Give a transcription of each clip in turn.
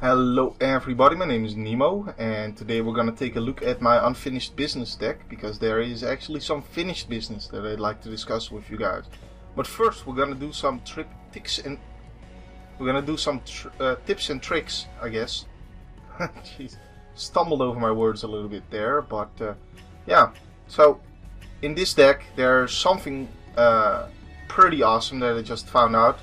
Hello everybody, my name is Nemo, and today we're gonna take a look at my unfinished business deck, because there is actually some finished business that I'd like to discuss with you guys. But first we're gonna do some tips and tricks, I guess. Jeez, stumbled over my words a little bit there, but yeah. So in this deck there's something pretty awesome that I just found out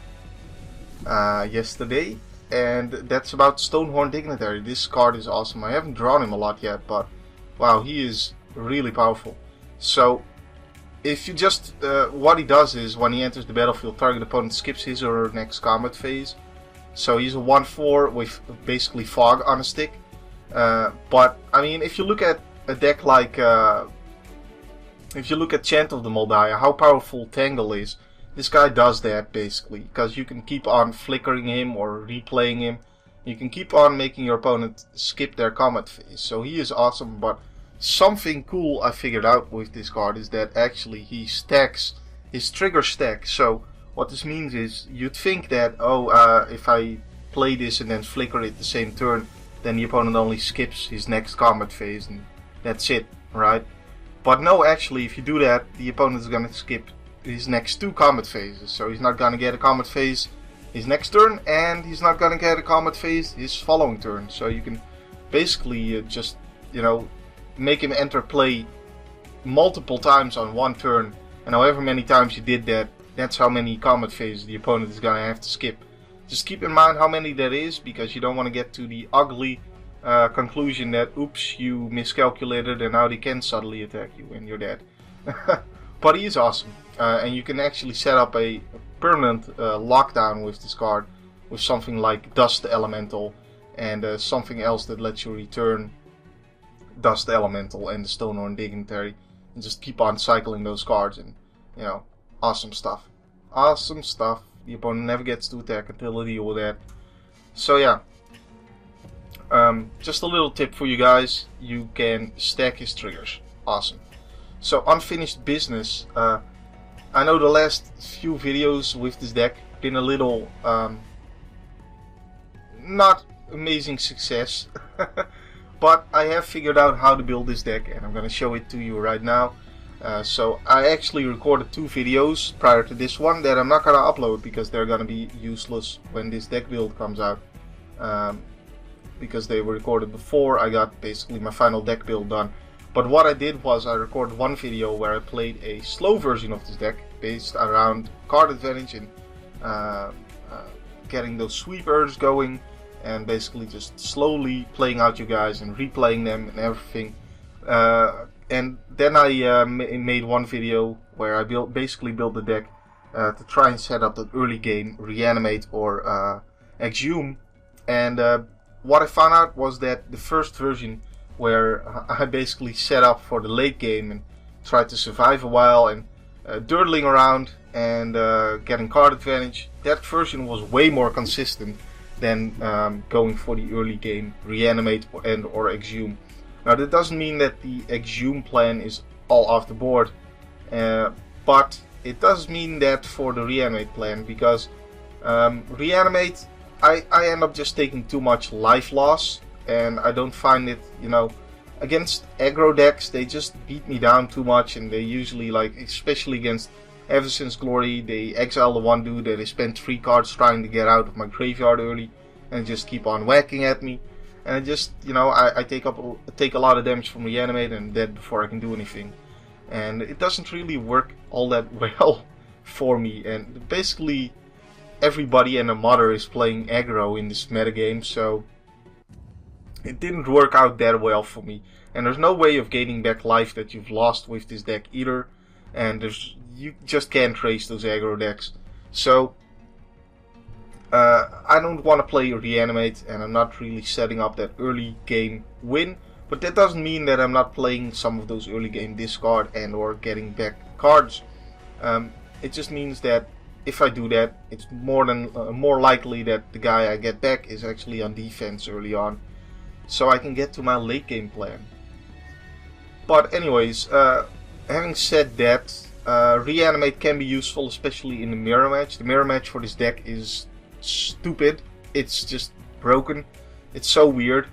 yesterday. And that's about Stonehorn Dignitary. This card is awesome. I haven't drawn him a lot yet, but wow, he is really powerful. So if you just what he does is when he enters the battlefield, target opponent skips his or her next combat phase. So he's a 1/4 with basically fog on a stick. But I mean, if you look at a deck like if you look at Chant of the Moldiah, how powerful Tangle is. This guy does that basically, because you can keep on flickering him or replaying him. You can keep on making your opponent skip their combat phase. So he is awesome, but something cool I figured out with this card is that actually he stacks his trigger stack. So what this means is you'd think that, if I play this and then flicker it the same turn, then the opponent only skips his next combat phase and that's it, right? But no, actually if you do that, the opponent is going to skip his next 2 combat phases. So he's not gonna get a combat phase his next turn, and he's not gonna get a combat phase his following turn. So you can basically just, make him enter play multiple times on one turn, and however many times you did that, that's how many combat phases the opponent is gonna have to skip. Just keep in mind how many that is, because you don't want to get to the ugly conclusion that, oops, you miscalculated and now they can suddenly attack you when you're dead. But he is awesome. And you can actually set up a permanent lockdown with this card with something like Dust Elemental and something else that lets you return Dust Elemental and the Stonehorn Dignitary, and just keep on cycling those cards, and awesome stuff. Awesome stuff. The opponent never gets to attack until they deal with that. So yeah, just a little tip for you guys, you can stack his triggers. Awesome. So unfinished business. I know the last few videos with this deck been a little not amazing success, but I have figured out how to build this deck, and I'm going to show it to you right now. So I actually recorded 2 videos prior to this one that I'm not going to upload because they're going to be useless when this deck build comes out, because they were recorded before I got basically my final deck build done. But what I did was I recorded one video where I played a slow version of this deck based around card advantage and getting those sweepers going, and basically just slowly playing out you guys and replaying them and everything. And then I made one video where I basically built the deck to try and set up the early game reanimate or exhume. And what I found out was that the first version, where I basically set up for the late game and tried to survive a while and dirtling around and getting card advantage, that version was way more consistent than going for the early game reanimate or exhume. Now that doesn't mean that the exhume plan is all off the board, but it does mean that for the reanimate plan, because reanimate, I end up just taking too much life loss. And I don't find it, against aggro decks, they just beat me down too much, and they usually, especially against Evanescence Glory, they exile the one dude that I spent 3 cards trying to get out of my graveyard early, and just keep on whacking at me. And it just, I take a lot of damage from Reanimate and dead before I can do anything. And it doesn't really work all that well for me, and basically everybody and their mother is playing aggro in this metagame, so it didn't work out that well for me, and there's no way of gaining back life that you've lost with this deck either, and you just can't trace those aggro decks. So I don't want to play Reanimate, and I'm not really setting up that early game win, but that doesn't mean that I'm not playing some of those early game discard and or getting back cards. It just means that if I do that, it's more likely that the guy I get back is actually on defense early on, so I can get to my late game plan. But anyways, having said that, Reanimate can be useful, especially in the mirror match. The mirror match for this deck is stupid. It's just broken. It's so weird,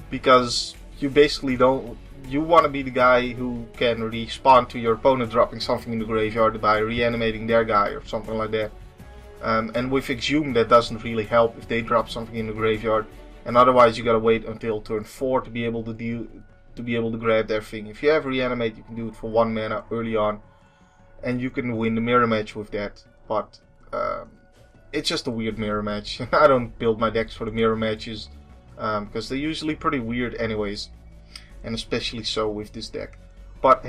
because you basically don't... You want to be the guy who can respond to your opponent dropping something in the graveyard by reanimating their guy or something like that. And with Exhume that doesn't really help if they drop something in the graveyard, and otherwise you gotta wait until turn 4 to be able to grab their thing. If you have Reanimate, you can do it for 1 mana early on, and you can win the mirror match with that. But it's just a weird mirror match. I don't build my decks for the mirror matches, because they're usually pretty weird anyways, and especially so with this deck. But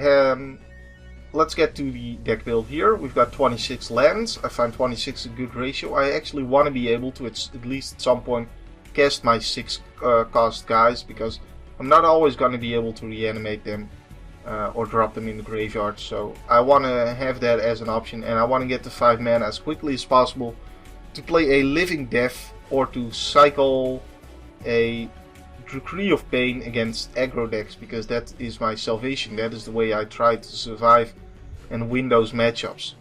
let's get to the deck build here. We've got 26 lands. I find 26 a good ratio. I actually want to be able to, at least at some point, cast my 6 cost guys, because I'm not always going to be able to reanimate them or drop them in the graveyard. So I want to have that as an option, and I want to get to 5 mana as quickly as possible to play a Living Death or to cycle a Decree of Pain against aggro decks, because that is my salvation. That is the way I try to survive and win those matchups.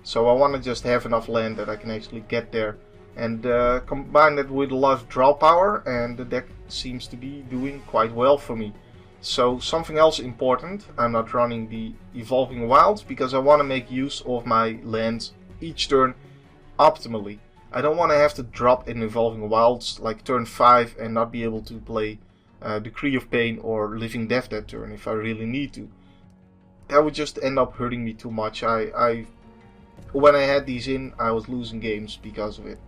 So I want to just have enough land that I can actually get there, and combine that with a lot of draw power, and the deck seems to be doing quite well for me. So something else important, I'm not running the Evolving Wilds because I want to make use of my lands each turn optimally. I don't want to have to drop in Evolving Wilds like turn 5 and not be able to play Decree of Pain or Living Death that turn if I really need to. That would just end up hurting me too much. When I had these in, I was losing games because of it.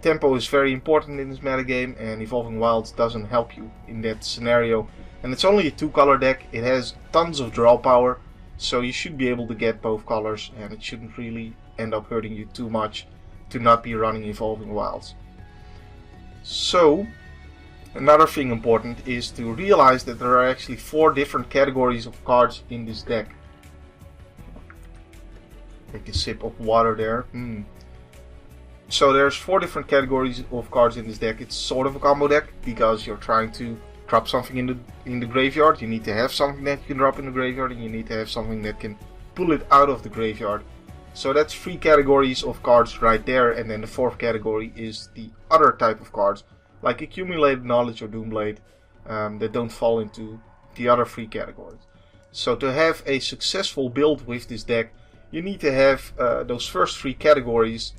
Tempo is very important in this metagame, and Evolving Wilds doesn't help you in that scenario. And it's only a 2-color deck. It has tons of draw power, so you should be able to get both colors, and it shouldn't really end up hurting you too much to not be running Evolving Wilds. So, another thing important is to realize that there are actually 4 different categories of cards in this deck. Take a sip of water there. So there's 4 different categories of cards in this deck. It's sort of a combo deck because you're trying to drop something in the graveyard. You need to have something that you can drop in the graveyard, and you need to have something that can pull it out of the graveyard. So that's 3 categories of cards right there, and then the 4th category is the other type of cards, like Accumulated Knowledge or Doomblade, that don't fall into the other 3 categories. So to have a successful build with this deck, you need to have those first 3 categories,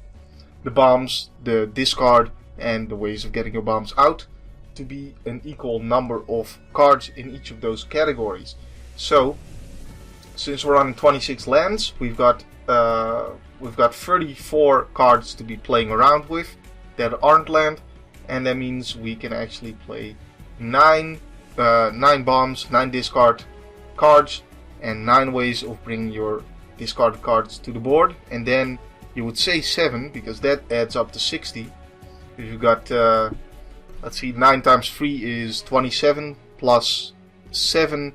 the bombs, the discard, and the ways of getting your bombs out, to be an equal number of cards in each of those categories. So, since we're running 26 lands, we've got 34 cards to be playing around with that aren't land, and that means we can actually play 9 bombs, 9 discard cards, and 9 ways of bringing your discarded cards to the board. And then you would say 7, because that adds up to 60. If you've got, let's see, 9 times 3 is 27, plus 7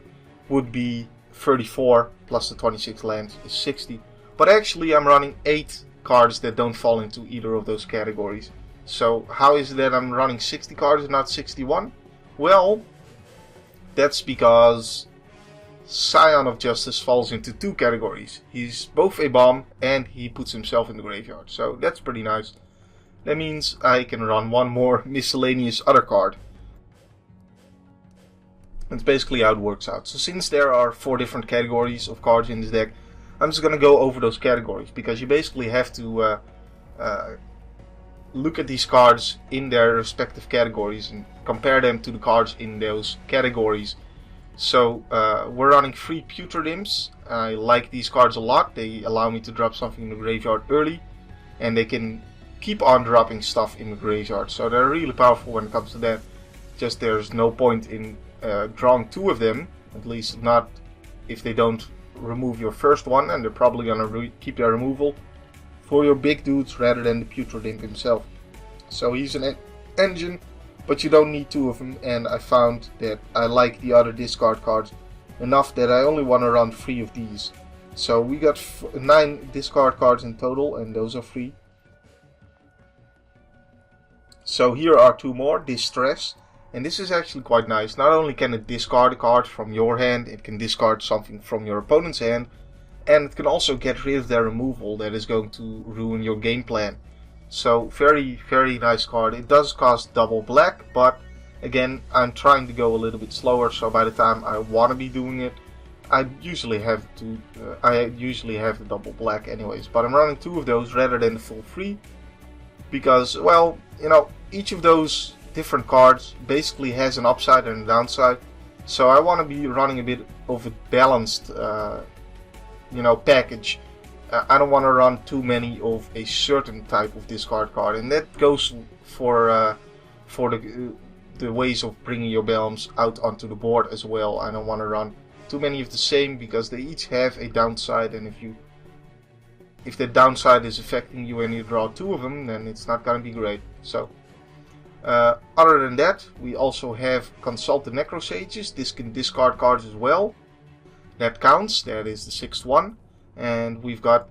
would be 34, plus the 26 lands is 60. But actually I'm running 8 cards that don't fall into either of those categories. So how is it that I'm running 60 cards and not 61? Well, that's because Scion of Justice falls into 2 categories. He's both a bomb and he puts himself in the graveyard. So that's pretty nice. That means I can run 1 more Miscellaneous other card. That's basically how it works out. So since there are 4 different categories of cards in this deck, I'm just going to go over those categories, because you basically have to look at these cards in their respective categories and compare them to the cards in those categories. So we're running 3 Putrid Imps. I like these cards a lot. They allow me to drop something in the graveyard early, and they can keep on dropping stuff in the graveyard. So they're really powerful when it comes to that. Just there's no point in drawing 2 of them, at least not if they don't remove your first one, and they're probably gonna keep their removal for your big dudes rather than the Putrid Imp himself. So he's an engine, but you don't need 2 of them, and I found that I like the other discard cards enough that I only want to run 3 of these. So we got 9 discard cards in total, and those are free. So here are 2 more, Distress. And this is actually quite nice. Not only can it discard a card from your hand, it can discard something from your opponent's hand, and it can also get rid of their removal that is going to ruin your game plan. So very, very nice card. It does cost double black, but again, I'm trying to go a little bit slower, so by the time I want to be doing it, I usually have the double black anyways. But I'm running 2 of those rather than the full 3, because, well, you know, each of those different cards basically has an upside and a downside. So I want to be running a bit of a balanced, you know, package. I don't want to run too many of a certain type of discard card, and that goes for the ways of bringing your Bellums out onto the board as well. I don't want to run too many of the same, because they each have a downside, and if the downside is affecting you and you draw 2 of them, then it's not going to be great. So other than that, we also have Consult the Necrosages. This can discard cards as well. That counts. That is the 6th one. And we've got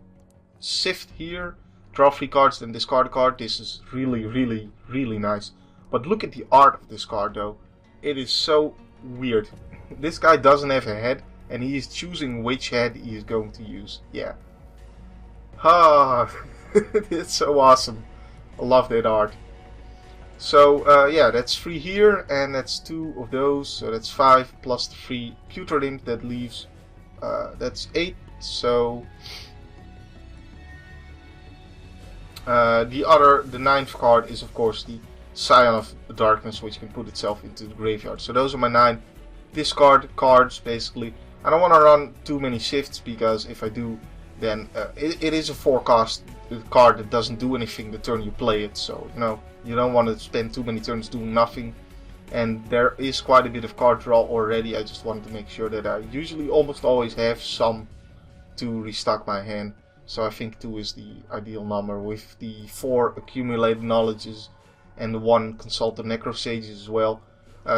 Sift here. Draw 3 cards, then discard a card. This is really, really, really nice. But look at the art of this card though. It is so weird. This guy doesn't have a head, and he is choosing which head he is going to use. Yeah. Ah, it's so awesome. I love that art. So yeah, that's 3 here, and that's 2 of those. So that's 5 plus the 3 Putrid Imp. That leaves, that's 8. So the 9th card is of course the Scion of Darkness, which can put itself into the graveyard. So those are my 9 discard cards basically. I don't want to run too many shifts, because if I do, then it is a 4-cost card that doesn't do anything the turn you play it. So you know, you don't want to spend too many turns doing nothing. And there is quite a bit of card draw already. I just wanted to make sure that I usually almost always have some to restock my hand. So I think 2 is the ideal number, with the 4 accumulated knowledges and the 1 Consult the Necrosages as well.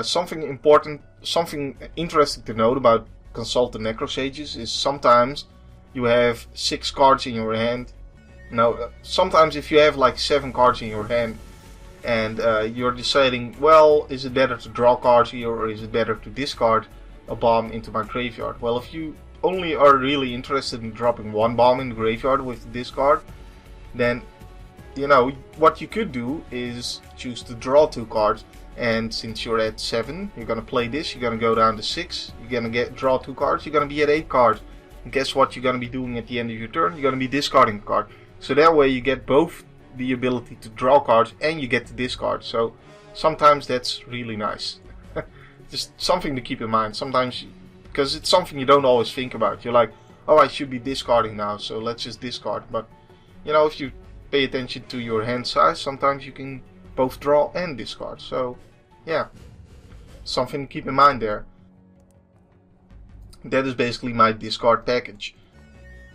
Something important, something interesting to note about Consult the Necrosages is sometimes you have 6 cards in your hand. No, sometimes if you have like 7 cards in your hand, and you're deciding, well, is it better to draw cards here, or is it better to discard a bomb into my graveyard? Well, if you only are really interested in dropping 1 bomb in the graveyard with this card, then you know what you could do is choose to draw 2 cards, and since you're at 7, you're gonna play this, you're gonna go down to 6, you're gonna draw 2 cards, you're gonna be at 8 cards, and guess what you're gonna be doing at the end of your turn? You're gonna be discarding a card. So that way you get both the ability to draw cards and you get to discard. So sometimes that's really nice. Just something to keep in mind. Sometimes, because it's something you don't always think about. You're like, oh, I should be discarding now, so let's just discard. But you know, if you pay attention to your hand size, sometimes you can both draw and discard. So yeah, something to keep in mind there. That is basically my discard package.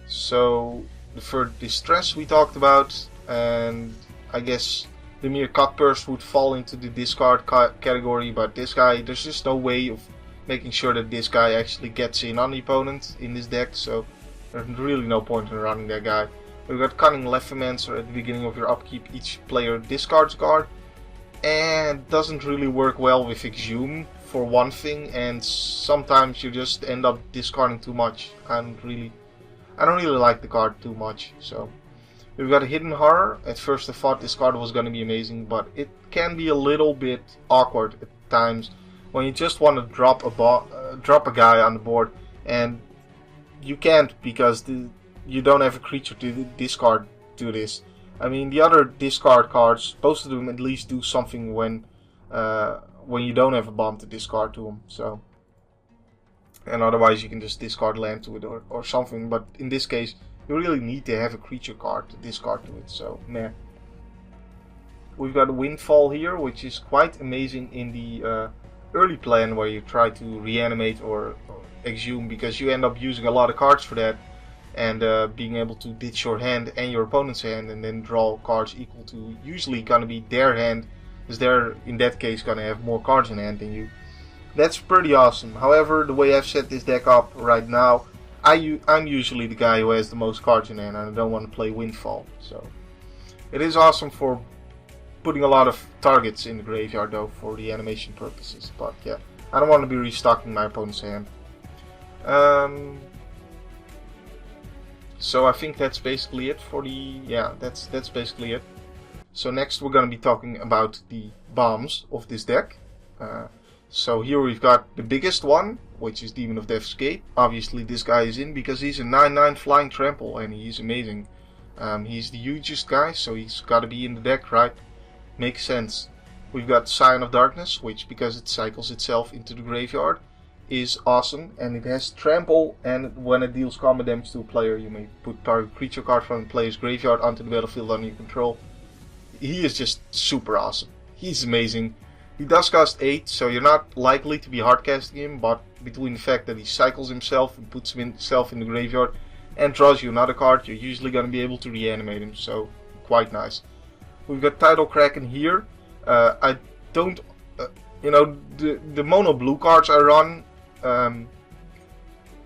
So the Further Distress we talked about, and I guess the mere Cutpurse would fall into the discard category, but this guy, there's just no way of making sure that this guy actually gets in on the opponent in this deck, so there's really no point in running that guy. We've got Cunning Leftmancer. At the beginning of your upkeep, each player discards a card, and doesn't really work well with Exhume for one thing, and sometimes you just end up discarding too much. I don't really like the card too much. So we've got a Hidden Horror. At first I thought this card was going to be amazing, but it can be a little bit awkward at times when you just want to drop a guy on the board, and you can't because you don't have a creature to discard to this. I mean, the other discard cards, most of them at least do something when you don't have a bomb to discard to them. So, and otherwise you can just discard land to it or something. But in this case, you really need to have a creature card to discard to it. So, nah. We've got a Windfall here, which is quite amazing in the early plan where you try to reanimate or exhume, because you end up using a lot of cards for that, and being able to ditch your hand and your opponent's hand and then draw cards equal to usually gonna be their hand, because they're in that case gonna have more cards in hand than you. That's pretty awesome. However, the way I've set this deck up right now, I'm usually the guy who has the most cards in hand, and I don't want to play Windfall. So it is awesome for putting a lot of targets in the graveyard though, for the animation purposes. But yeah, I don't want to be restocking my opponent's hand. So I think that's basically it for the, yeah, that's basically it. So next we're going to be talking about the bombs of this deck. So here we've got the biggest one, which is Demon of Death's Gate. Obviously this guy is in because he's a 9/9 flying trample and he's amazing. He's the hugest guy, so he's got to be in the deck, right? Makes sense. We've got Scion of Darkness, which, because it cycles itself into the graveyard, is awesome. And it has trample, and when it deals combat damage to a player, you may put target creature card from the player's graveyard onto the battlefield under your control. He is just super awesome. He's amazing. He does cost 8, so you're not likely to be hardcasting him, but between the fact that he cycles himself and puts himself in the graveyard and draws you another card, you're usually going to be able to reanimate him, so quite nice. We've got Tidal Kraken here. I don't, the mono blue cards I run,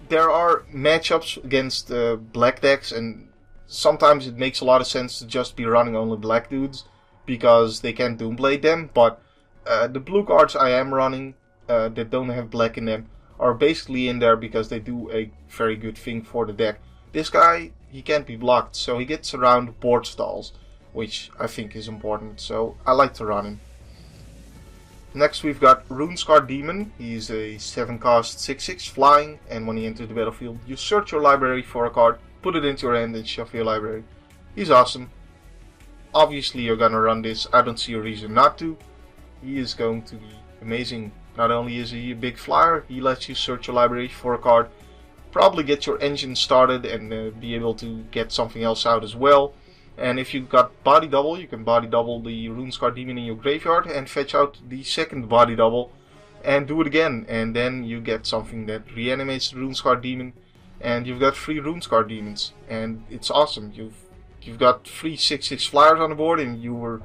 there are matchups against black decks, and sometimes it makes a lot of sense to just be running only black dudes because they can't Doomblade them, but the blue cards I am running that don't have black in them are basically in there because they do a very good thing for the deck. This guy, he can't be blocked, so he gets around board stalls, which I think is important, so I like to run him. Next we've got Runescar Demon. He's a 7 cost 6/6 flying, and when he enters the battlefield, you search your library for a card, put it into your hand and shuffle your library. He's awesome. Obviously you're gonna run this, I don't see a reason not to. He is going to be amazing. Not only is he a big flyer, he lets you search your library for a card, probably get your engine started and be able to get something else out as well. And if you've got body double, you can body double the Runescar Demon in your graveyard and fetch out the second body double and do it again, and then you get something that reanimates the Runescar Demon, and you've got 3 Runescar Demons, and it's awesome. You've got 3 6/6 flyers on the board, and you were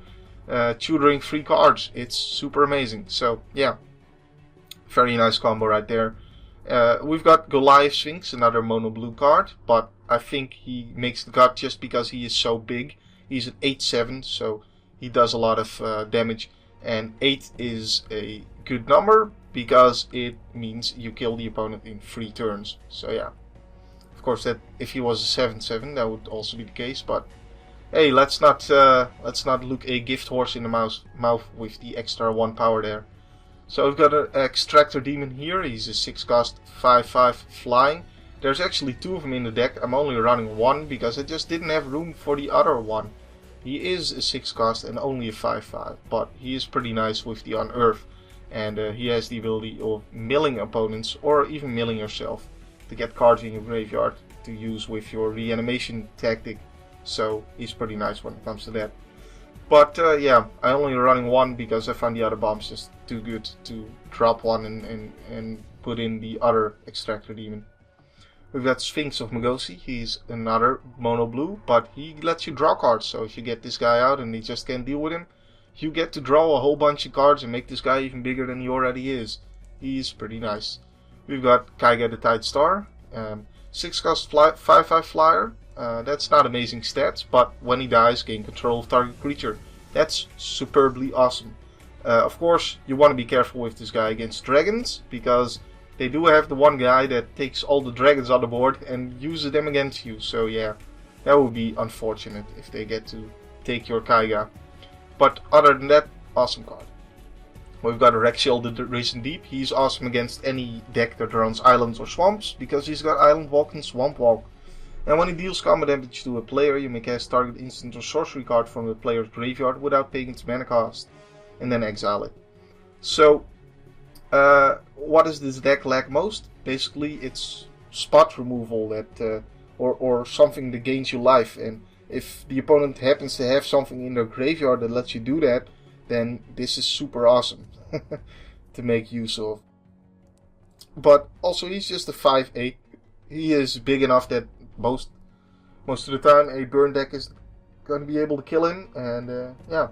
tutoring 3 cards. It's super amazing. So yeah, very nice combo right there. We've got Goliath Sphinx, another mono blue card, but I think he makes the cut just because he is so big. He's an 8/7, so he does a lot of damage, and 8 is a good number because it means you kill the opponent in 3 turns. So yeah, of course that if he was a 7/7 that would also be the case, but hey, let's not look a gift horse in the mouth with the extra 1 power there. So we've got an Extractor Demon here. He's a 6 cost 5/5 flying. There's actually 2 of them in the deck. I'm only running 1 because I just didn't have room for the other one. He is a 6 cost and only a 5/5, but he is pretty nice with the Unearth, and he has the ability of milling opponents or even milling yourself to get cards in your graveyard to use with your reanimation tactic. So he's pretty nice when it comes to that. But yeah, I'm only running 1 because I find the other bombs just too good to drop 1 and put in the other Extractor Demon. We've got Sphinx of Magosi. He's another mono blue, but he lets you draw cards. So if you get this guy out and he just can't deal with him, you get to draw a whole bunch of cards and make this guy even bigger than he already is. He's pretty nice. We've got Kaiga the Tide Star. 6 cost 5/5 flyer. That's not amazing stats, but when he dies, gain control of target creature. That's superbly awesome. Of course, you want to be careful with this guy against dragons, because they do have the one guy that takes all the dragons on the board and uses them against you. So yeah, that would be unfortunate if they get to take your Kaiga. But other than that, awesome card. We've got a Rexiel the Risen Deep. He's awesome against any deck that runs islands or swamps, because he's got Island Walk and Swamp Walk. And when he deals combat damage to a player, you may cast target instant or sorcery card from the player's graveyard without paying its mana cost, and then exile it. So, what does this deck lack most? Basically, it's spot removal that, or something that gains you life. And if the opponent happens to have something in their graveyard that lets you do that, then this is super awesome to make use of. But also, he's just a 5/8. He is big enough that most of the time a burn deck is going to be able to kill him, and yeah,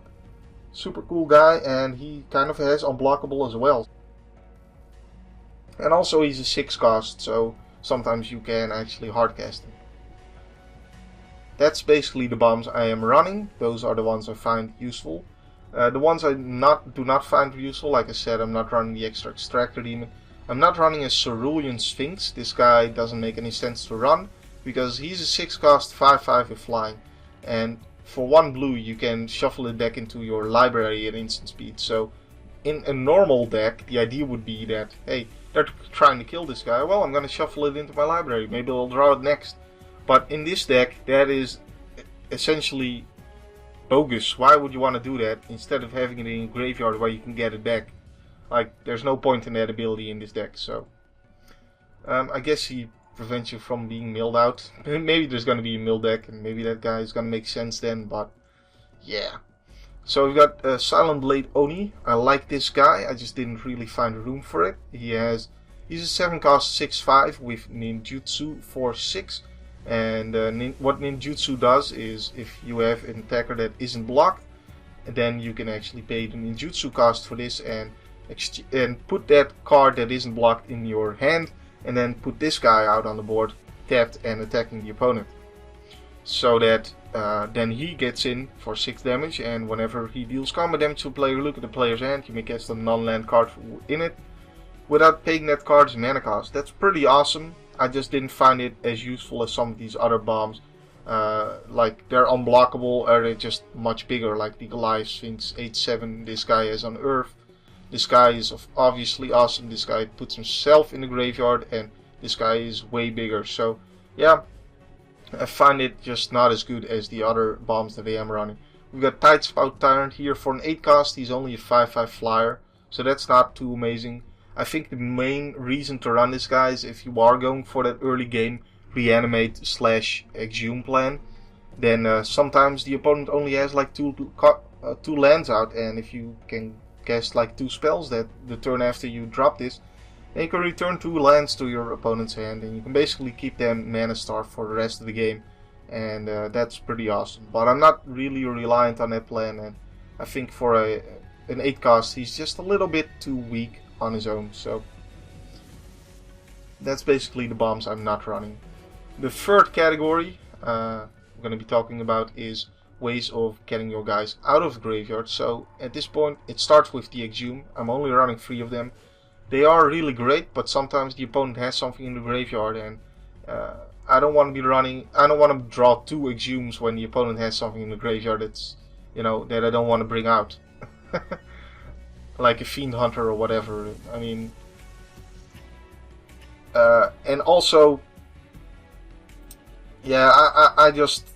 super cool guy, and he kind of has unblockable as well. And also he's a 6 cost, so sometimes you can actually hardcast him. That's basically the bombs I am running. Those are the ones I find useful. The ones I do not find useful, like I said, I'm not running the extra Extractor Demon. I'm not running a Cerulean Sphinx. This guy doesn't make any sense to run, because he's a 6 cost 5/5 with flying, and for 1 blue you can shuffle the deck into your library at instant speed. So in a normal deck, the idea would be that, hey, they're trying to kill this guy, well, I'm gonna shuffle it into my library, maybe I'll draw it next. But in this deck, that is essentially bogus. Why would you want to do that instead of having it in your graveyard where you can get it back? Like, there's no point in that ability in this deck. So I guess he prevents you from being milled out. Maybe there's going to be a mill deck, and maybe that guy is going to make sense then, but yeah. So we've got Silent Blade Oni. I like this guy, I just didn't really find room for it. He's a 7 cost 6/5 with ninjutsu for 6. And what ninjutsu does is, if you have an attacker that isn't blocked, then you can actually pay the ninjutsu cost for this and put that card that isn't blocked in your hand, and then put this guy out on the board, tapped and attacking the opponent. So that then he gets in for 6 damage, and whenever he deals combat damage to a player, look at the player's hand, you may cast a non-land card in it without paying that card's mana cost. That's pretty awesome. I just didn't find it as useful as some of these other bombs. Like, they're unblockable, or they're just much bigger, like the Goliath Sphinx 8/7 this guy has on Earth. This guy is obviously awesome. This guy puts himself in the graveyard, and this guy is way bigger. So yeah, I find it just not as good as the other bombs that I am running. We've got Tidespout Tyrant here for an 8 cost. He's only a 5/5 flyer, so that's not too amazing. I think the main reason to run this guy is if you are going for that early game reanimate / exhume plan, then sometimes the opponent only has like two lands out, and if you can cast like 2 spells that the turn after you drop this, then you can return 2 lands to your opponent's hand, and you can basically keep them mana starved for the rest of the game, and that's pretty awesome. But I'm not really reliant on that plan, and I think for an 8 cost he's just a little bit too weak on his own. So that's basically the bombs I'm not running. The third category I'm going to be talking about is ways of getting your guys out of the graveyard. So at this point it starts with the exhume. I'm only running 3 of them. They are really great, but sometimes the opponent has something in the graveyard, and I don't want to draw 2 exhumes when the opponent has something in the graveyard that's, that I don't want to bring out. Like a Fiend Hunter or whatever. I mean, and also, yeah, I just,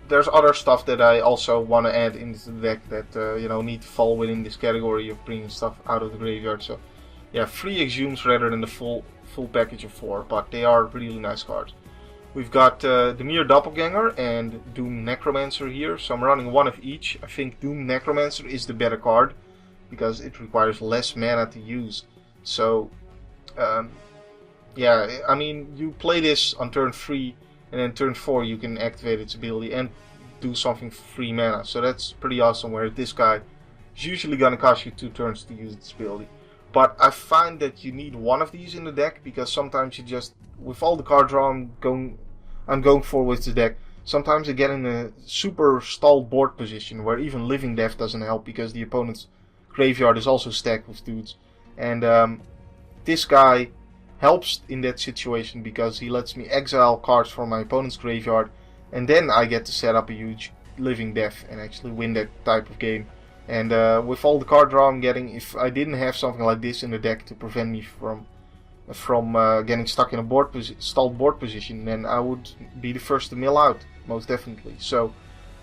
there's other stuff that I also want to add into the deck that need to fall within this category of bringing stuff out of the graveyard. So yeah, 3 exhumes rather than the full package of 4, but they are really nice cards. We've got the Mere Doppelganger and Doom Necromancer here, so I'm running 1 of each. I think Doom Necromancer is the better card, because it requires less mana to use. So yeah, I mean, you play this on turn 3, and then turn 4 you can activate its ability and do something for 3 mana. So that's pretty awesome, where this guy is usually going to cost you 2 turns to use its ability. But I find that you need 1 of these in the deck, because sometimes you just, with all the card draw I'm going for with the deck, sometimes you get in a super stalled board position where even Living Death doesn't help, because the opponent's graveyard is also stacked with dudes. And this guy helps in that situation, because he lets me exile cards from my opponent's graveyard, and then I get to set up a huge Living Death and actually win that type of game. And with all the card draw I'm getting, if I didn't have something like this in the deck to prevent me from getting stuck in a stalled board position, then I would be the first to mill out, most definitely. So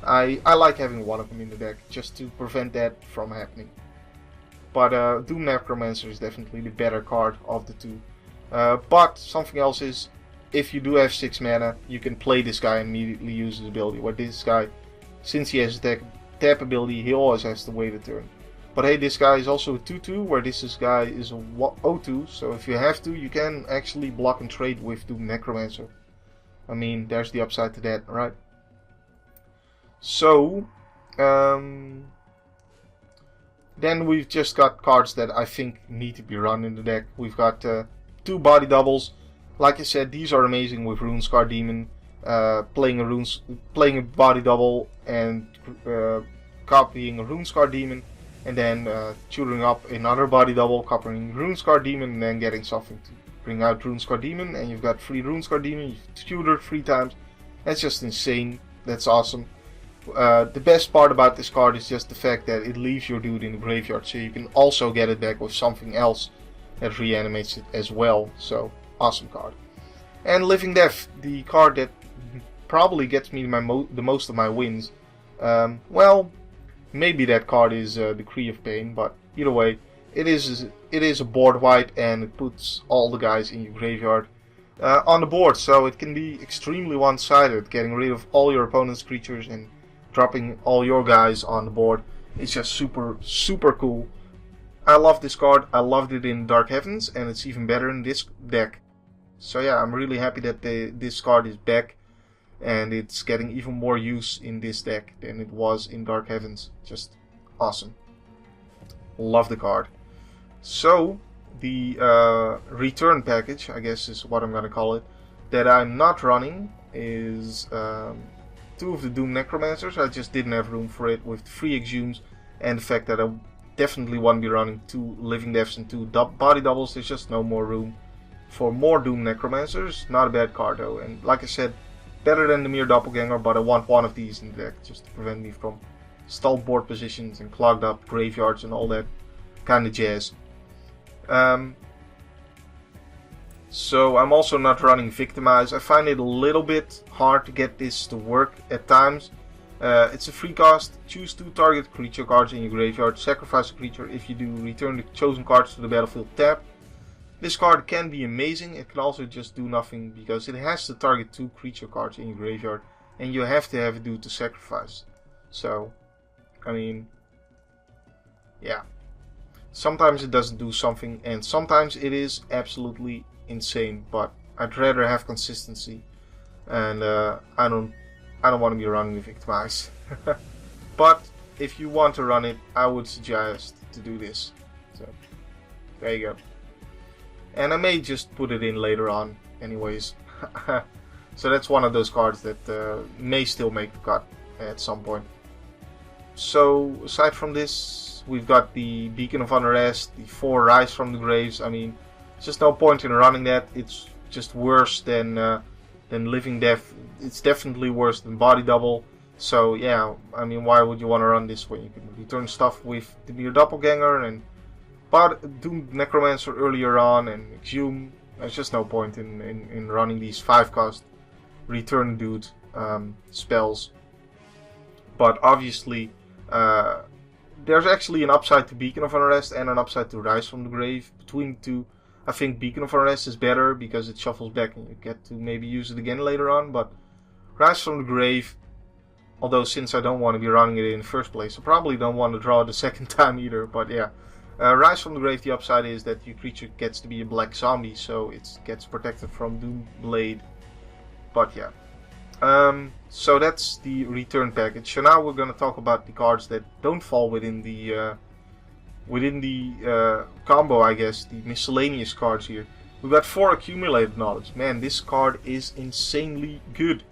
I like having 1 of them in the deck, just to prevent that from happening. But Doom Necromancer is definitely the better card of the 2. But something else is, if you do have 6 mana, you can play this guy and immediately use his ability. Where this guy, since he has a tap ability, he always has to wait a turn. But hey, this guy is also a 2/2, where this guy is a 0/2, so if you have to, you can actually block and trade with Doom Necromancer. I mean, there's the upside to that, right? So, then we've just got cards that I think need to be run in the deck. We've got 2 body doubles. Like I said, these are amazing with Runescar Demon. Playing a body double and copying a Runescar Demon, and then tutoring up another body double, copying Runescar Demon, and then getting something to bring out Runescar Demon, and you've got 3 Runescar Demon. You've tutored 3 times. That's just insane. That's awesome. The best part about this card is just the fact that it leaves your dude in the graveyard, so you can also get it back with something else that reanimates it as well. So, awesome card. And Living Death, the card that probably gets me the most of my wins. Well, maybe that card is Decree of Pain, but either way, it is a board wipe, and it puts all the guys in your graveyard on the board, so it can be extremely one-sided, getting rid of all your opponent's creatures and dropping all your guys on the board. It's just super cool. I love this card. I loved it in Dark Heavens, and it's even better in this deck. So yeah, I'm really happy that this card is back, and it's getting even more use in this deck than it was in Dark Heavens. Just awesome. Love the card. So, the return package, I guess is what I'm gonna call it, that I'm not running is 2 of the Doom Necromancers. I just didn't have room for it with 3 Exhumes, and the fact that I definitely want to be running 2 Living Deaths and 2 body doubles. There's just no more room for more Doom Necromancers. Not a bad card though, and like I said, better than the Mere Doppelganger, but I want one of these in the deck just to prevent me from stalled board positions and clogged up graveyards and all that kind of jazz. So I'm also not running Victimize. I find it a little bit hard to get this to work at times. It's a free cost. Choose 2 target creature cards in your graveyard. Sacrifice a creature. If you do, return the chosen cards to the battlefield tapped. This card can be amazing. It can also just do nothing because it has to target 2 creature cards in your graveyard, and you have to have it do to sacrifice. So, I mean, yeah. Sometimes it doesn't do something, and sometimes it is absolutely insane. But I'd rather have consistency, and I don't want to be running the Victimize. But if you want to run it, I would suggest to do this. So there you go. And I may just put it in later on, anyways. So that's one of those cards that may still make the cut at some point. So aside from this, we've got the Beacon of Unrest, the 4 Rise from the Graves. I mean, there's just no point in running that. It's just worse than Living Death. It's definitely worse than Body Double. So yeah, I mean, why would you want to run this when you can return stuff with the Mere Doppelganger and Doom Necromancer earlier on and Exhume? There's just no point in running these 5-cost return dude spells. But obviously, there's actually an upside to Beacon of Unrest and an upside to Rise from the Grave. Between the two, I think Beacon of Unrest is better because it shuffles back and you get to maybe use it again later on. But Rise from the Grave, although since I don't want to be running it in the first place, I probably don't want to draw it the second time either. But yeah, Rise from the Grave, the upside is that your creature gets to be a black zombie, so it gets protected from Doom Blade. But yeah. So that's the return package. So now we're going to talk about the cards that don't fall within the combo, I guess, the miscellaneous cards here. We've got 4 Accumulated Knowledge. Man, this card is insanely good.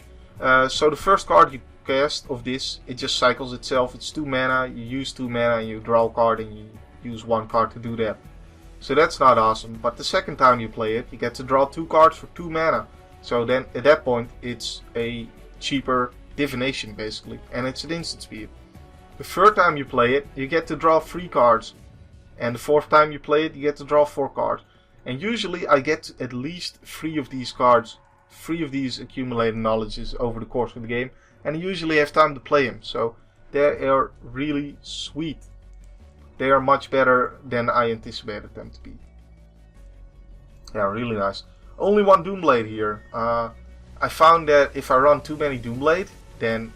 So the first card you cast of this, it just cycles itself. It's 2 mana, you use 2 mana, and you draw a card and you use 1 card to do that. So that's not awesome. But the second time you play it, you get to draw 2 cards for 2 mana. So then, at that point, it's a cheaper divination, basically. And it's an instant speed. The third time you play it, you get to draw 3 cards. And the fourth time you play it, you get to draw 4 cards. And usually I get at least 3 of these cards, 3 of these accumulated knowledges over the course of the game. And I usually have time to play them. So they are really sweet. They are much better than I anticipated them to be. Yeah, really nice. Only 1 Doomblade here. I found that if I run too many Doomblade, then,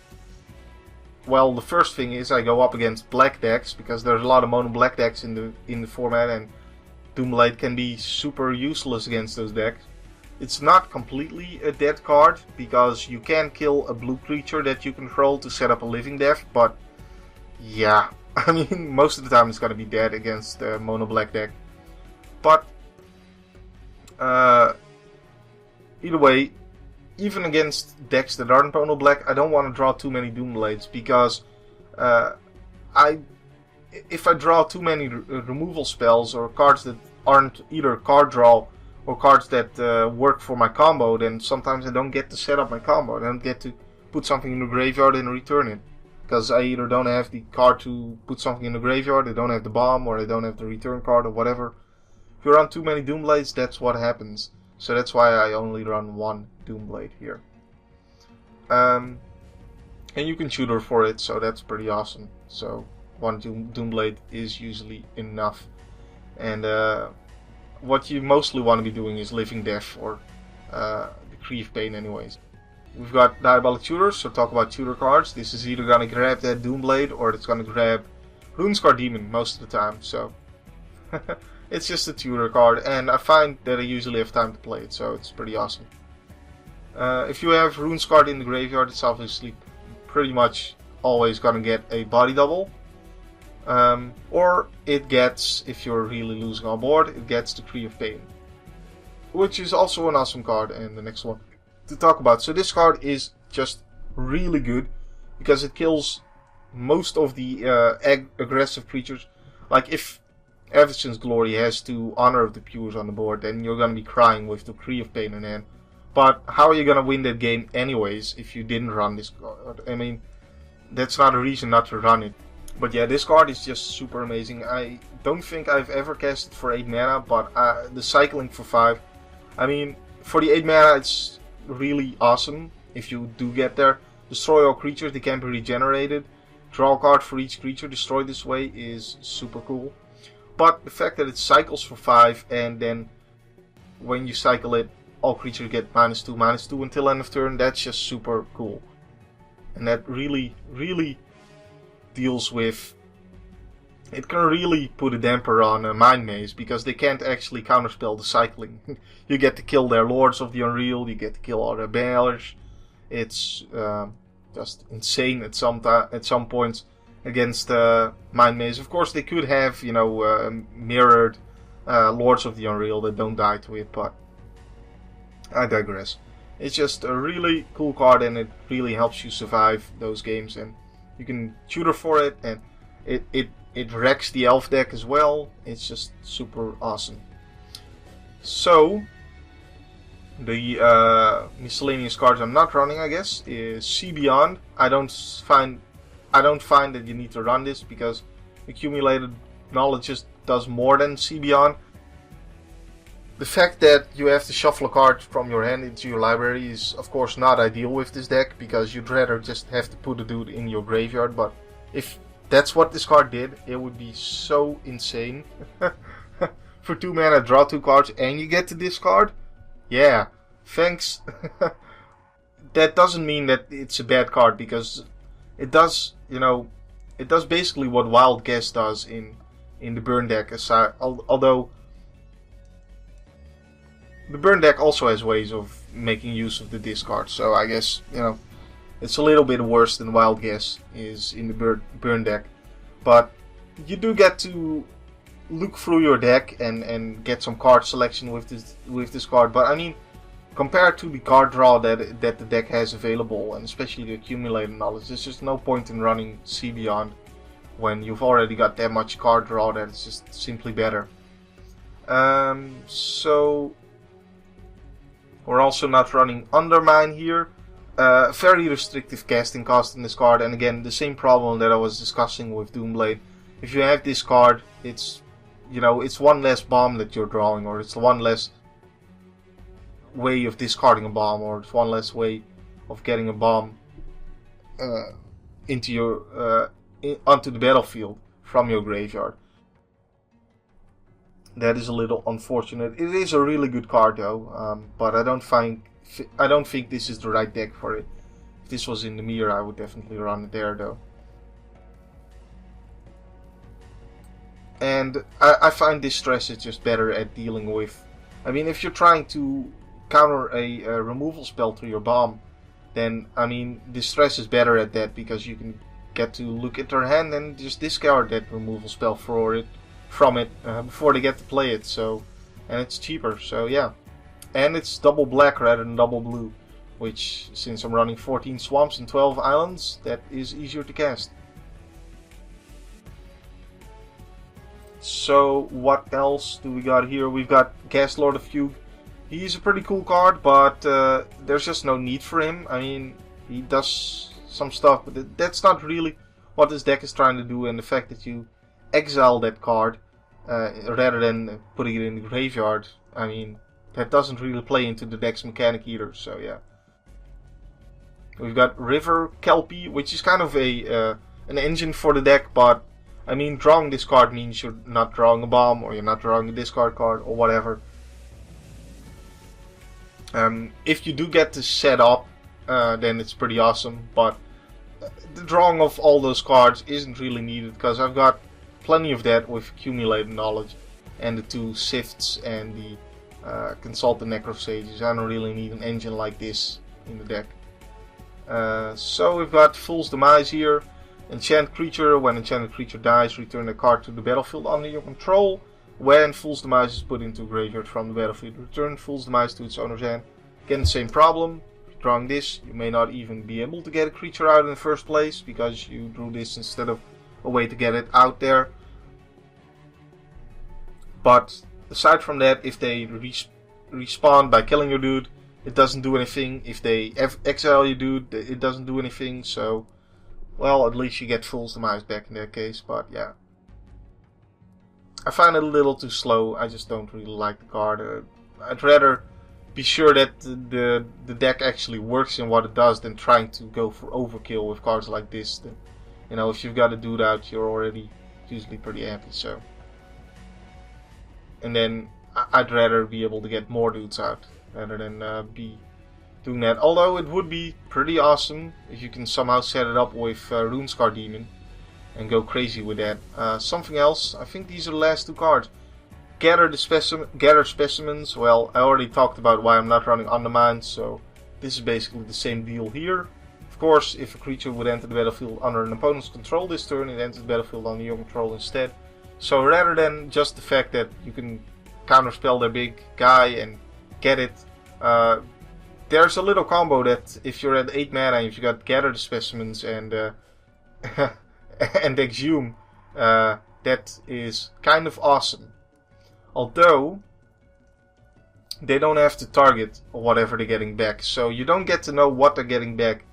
well, the first thing is I go up against black decks, because there's a lot of mono black decks in the format, and Doomblade can be super useless against those decks. It's not completely a dead card, because you can kill a blue creature that you control to set up a Living Death, but yeah, I mean, most of the time it's gonna be dead against the mono black deck. But either way, even against decks that aren't mono black, I don't want to draw too many Doomblades, because if I draw too many removal spells or cards that aren't either card draw or cards that work for my combo, then sometimes I don't get to set up my combo. I don't get to put something in the graveyard and return it. because I either don't have the card to put something in the graveyard, I don't have the bomb, or I don't have the return card, or whatever. If you run too many Doomblades, that's what happens. So that's why I only run one Doomblade here. And you can tutor for it, so that's pretty awesome. So one Doomblade is usually enough. And what you mostly want to be doing is Living Death or Decree of Pain anyways. We've got Diabolic Tutors, so talk about tutor cards. This is either going to grab that Doomblade or it's going to grab Runescar Demon most of the time. So it's just a tutor card, and I find that I usually have time to play it, so it's pretty awesome. If you have Runescar in the graveyard, it's obviously pretty much always going to get a body double. Or it gets, if you're really losing on board, it gets Decree of Pain, which is also an awesome card, and the next one to talk about. So this card is just really good because it kills most of the aggressive creatures. Like if Evanston's Glory has to Honor of the Pures on the board, then you're going to be crying with Decree of Pain in hand. But how are you going to win that game anyways if you didn't run this card? I mean, that's not a reason not to run it. But yeah, this card is just super amazing. I don't think I've ever cast it for 8 mana, but the cycling for 5. I mean, for the 8 mana, it's really awesome if you do get there. Destroy all creatures, they can be regenerated. Draw a card for each creature destroyed this way is super cool. But the fact that it cycles for 5, and then when you cycle it, all creatures get -2/-2 until end of turn, that's just super cool. And that really, really deals with... It can really put a damper on a Mind Maze, because they can't actually counterspell the cycling. You get to kill their Lords of the Unreal, you get to kill all their Balers. It's just insane at some points against Mind Maze. Of course, they could have, you know, mirrored Lords of the Unreal that don't die to it, but I digress. It's just a really cool card, and it really helps you survive those games, and you can tutor for it, and it wrecks the elf deck as well. It's just super awesome. So the miscellaneous cards I'm not running, I guess, is See Beyond. I don't find that you need to run this because accumulated knowledge just does more than See Beyond. The fact that you have to shuffle a card from your hand into your library is of course not ideal with this deck, because you'd rather just have to put a dude in your graveyard, but if that's what this card did, it would be so insane. For 2 mana, draw 2 cards and you get to discard? Yeah, thanks. That doesn't mean that it's a bad card, because it does, you know, it does basically what Wild Guess does in the burn deck, aside, although the burn deck also has ways of making use of the discard, so I guess, you know, it's a little bit worse than Wild Guess is in the burn deck. But you do get to look through your deck and get some card selection with this card. But I mean, compared to the card draw that the deck has available, and especially the accumulated knowledge, there's just no point in running See Beyond when you've already got that much card draw that it's just simply better. So we're also not running Undermine here. Very restrictive casting cost in this card, and again, the same problem that I was discussing with Doomblade. If you have this card, it's, you know, it's one less bomb that you're drawing, or it's one less way of discarding a bomb, or it's one less way of getting a bomb into your onto the battlefield from your graveyard. That is a little unfortunate. It is a really good card though, but I don't think this is the right deck for it. If this was in the mirror, I would definitely run it there though. And I find Distress is just better at dealing with... I mean, if you're trying to counter a removal spell to your bomb, then, I mean, Distress is better at that, because you can get to look at their hand and just discard that removal spell from it before they get to play it. So, and it's cheaper, so yeah. And it's double black rather than double blue, which, since I'm running 14 swamps and 12 islands, that is easier to cast. So what else do we got here? We've got Ghast Lord of Fugue. He's a pretty cool card, but there's just no need for him. I mean, he does some stuff, but that's not really what this deck is trying to do, and the fact that you exile that card rather than putting it in the graveyard, I mean, that doesn't really play into the deck's mechanic either, so yeah. We've got River Kelpie, which is kind of an engine for the deck, but I mean, drawing this card means you're not drawing a bomb, or you're not drawing a discard card, or whatever. If you do get this set up, then it's pretty awesome, but the drawing of all those cards isn't really needed, because I've got plenty of that with accumulated knowledge, and the 2 Sifts and the Consult the Necrosages. I don't really need an engine like this in the deck. So we've got Fool's Demise here. Enchant creature. When enchanted creature dies, return a card to the battlefield under your control. When Fool's Demise is put into a graveyard from the battlefield, return Fool's Demise to its owner's hand. Again, the same problem. Drawing this, you may not even be able to get a creature out in the first place, because you drew this instead of a way to get it out there. But aside from that, if they respawn by killing your dude, it doesn't do anything. If they exile your dude, it doesn't do anything. So, well, at least you get Fool's Demise back in that case, but yeah. I find it a little too slow. I just don't really like the card. I'd rather be sure that the deck actually works in what it does than trying to go for overkill with cards like this. Then, you know, if you've got a dude out, you're already usually pretty happy, so. And then I'd rather be able to get more dudes out rather than be doing that. Although it would be pretty awesome if you can somehow set it up with Runescar Demon and go crazy with that. Something else, I think these are the last 2 cards. Gather Specimens. Well, I already talked about why I'm not running Undermine, so this is basically the same deal here. Of course, if a creature would enter the battlefield under an opponent's control this turn, it enters the battlefield under your control instead. So rather than just the fact that you can counterspell their big guy and get it, there's a little combo that if you're at 8 mana, if you got Gather the Specimens and and Exhume, that is kind of awesome. Although they don't have to target whatever they're getting back, so you don't get to know what they're getting back.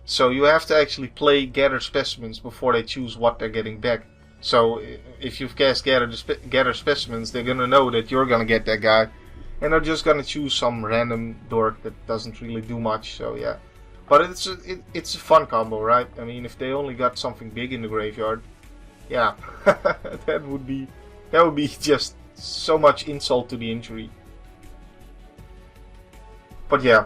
So you have to actually play Gather Specimens before they choose what they're getting back. So if you've cast Gather Specimens, they're gonna know that you're gonna get that guy, and they're just gonna choose some random dork that doesn't really do much. So yeah, but it's a fun combo, right? I mean, if they only got something big in the graveyard, yeah, that would be just so much insult to the injury. But yeah,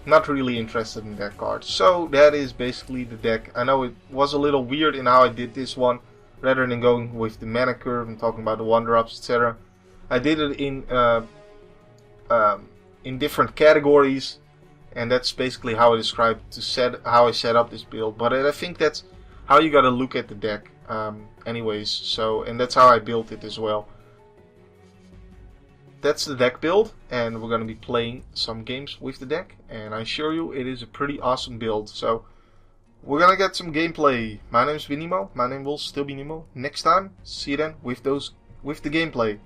not really interested in that card. So that is basically the deck. I know it was a little weird in how I did this one, rather than going with the mana curve and talking about the 1-drops, etc. I did it in different categories, and that's basically how I described how I set up this build. But I think that's how you gotta look at the deck, anyways. So, and that's how I built it as well. That's the deck build, and we're gonna be playing some games with the deck, and I assure you it is a pretty awesome build. So we're gonna get some gameplay. My name's Nemo. My name will still be Nemo. Next time, see you then with the gameplay.